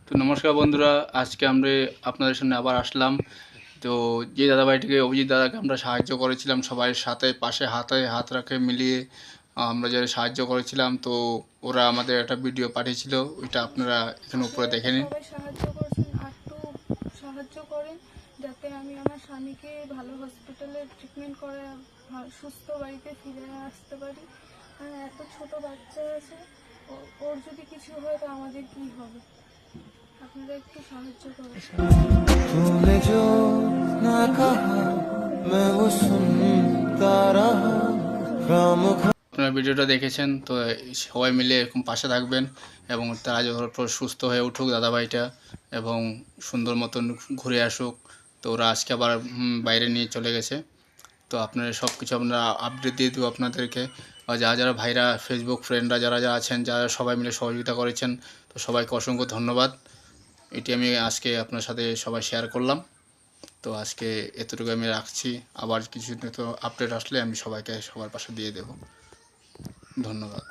তো নমস্কার বন্ধুরা, আজকে আমরা আপনাদের সামনে আবার আসলাম। তো যে দাদাভাইটিকে, অভিজিৎ দাদাকে আমরা সাহায্য করেছিলাম, সবাই সাথে পাশে হাতে হাত রাখে মিলিয়ে আমরা যারা সাহায্য করেছিলাম, তো ওরা আমাদের একটা ভিডিও পাঠিয়েছিল, ওইটা আপনারা এখানে উপরে দেখে নিন। সবাই সাহায্য করছেন, একটু সাহায্য করেন যাতে আমি আমার স্বামীকে ভালো হসপিটালে ট্রিটমেন্ট করে সুস্থ বাড়িতে ফিরে আসতে পারি। আর এত ছোট বাচ্চা আছে, ওর যদি কিছু হয় তো আমাদের কি হবে? আপনারা একটু সাহায্য করেন। तूने जो ना कहा मैं वो सुनता रहा खामखा। আপনারা ভিডিওটা দেখেছেন, তো সবাই মিলে এরকম পাশে থাকবেন এবং তারা যখন সুস্থ হয়ে উঠুক দাদাভাইটা এবং সুন্দর মতন ঘুরে আসুক। তো ওরা আজকে আবার বাইরে নিয়ে চলে গেছে। তো আপনারা সব কিছু আমরা আপডেট দিয়ে দেবো আপনাদেরকে। আর যারা যারা ভাইরা ফেসবুক ফ্রেন্ডরা যারা যারা আছেন, যারা সবাই মিলে সহযোগিতা করেছেন, তো সবাইকে অসংখ্য ধন্যবাদ। এটি আমি আজকে আপনার সাথে সবাই শেয়ার করলাম। তো আজকে এতটুকু আমি রাখছি, আবার কিছু তো আপডেট আসলে আমি সবাইকে সবার পাশে দিয়ে দেব। ধন্যবাদ।